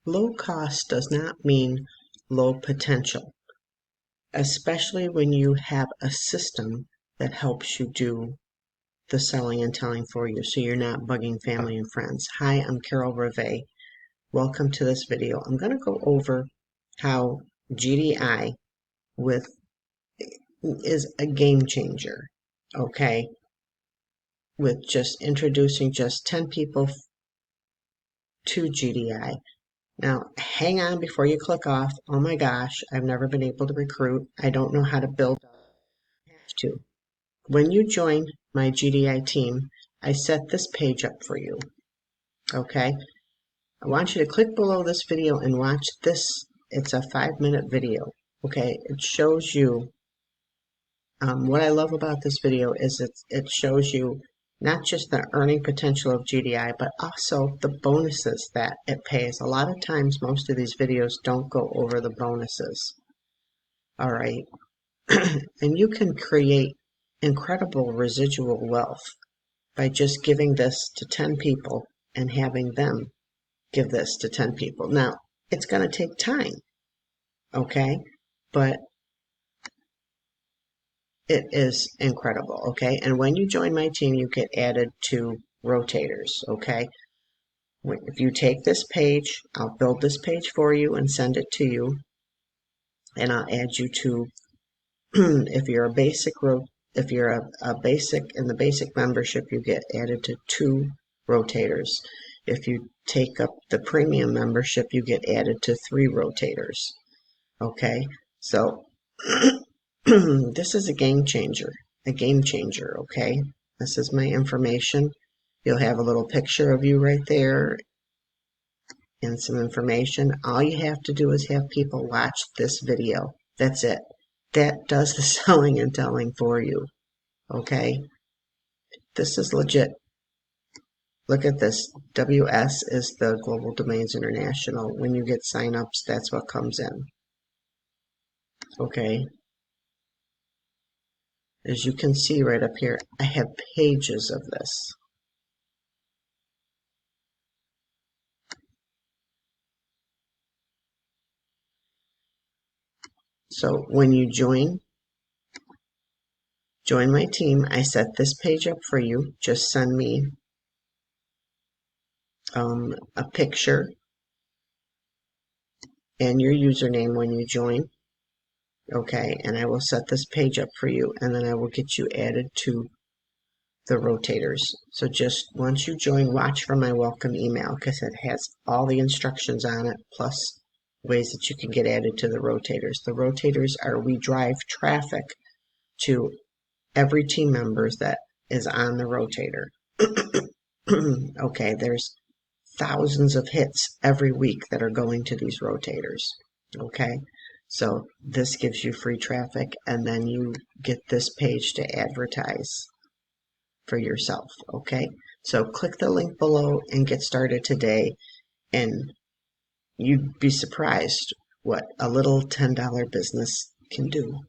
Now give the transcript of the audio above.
Low cost does not mean low potential, especially when you have a system that helps you do the selling and telling for you, so you're not bugging family and friends. Hi, I'm Carol Rivet. Welcome to this video. I'm going to go over how GDI is a game changer, okay? With just introducing just 10 people to GDI. Now, hang on before you click off. Oh my gosh, I've never been able to recruit. I don't know how to build up. I have to. When you join my GDI team, I set this page up for you. Okay? I want you to click below this video and watch this. It's a 5-minute video. Okay? It shows you, what I love about this video is it shows you not just the earning potential of GDI, but also the bonuses that it pays. A lot of times, most of these videos don't go over the bonuses. All right. And you can create incredible residual wealth by just giving this to 10 people and having them give this to 10 people. Now, it's going to take time, okay? But it is incredible, okay? And when you join my team, you get added to rotators, okay? If you take this page, I'll build this page for you and send it to you. And I'll add you to, if you're a basic if you're a basic in the basic membership, you get added to 2 rotators. If you take up the premium membership, you get added to 3 rotators. Okay, so this is a game changer. Okay, this is my information. You'll have a little picture of you right there and some information. All you have to do is have people watch this video. That's it. That does the selling and telling for you. Okay, this is legit. Look at this. WS is the Global Domains International. When you get signups, that's what comes in. Okay. As you can see right up here, I have pages of this. So when you join my team, I set this page up for you. Just send me a picture and your username when you join. Okay, and I will set this page up for you, and then I will get you added to the rotators. So just once you join, watch for my welcome email, because it has all the instructions on it, plus ways that you can get added to the rotators. The rotators are, we drive traffic to every team member that is on the rotator. Okay, there's thousands of hits every week that are going to these rotators. Okay, so this gives you free traffic, and then you get this page to advertise for yourself. Okay, so click the link below and get started today, and you'd be surprised what a little $10 business can do.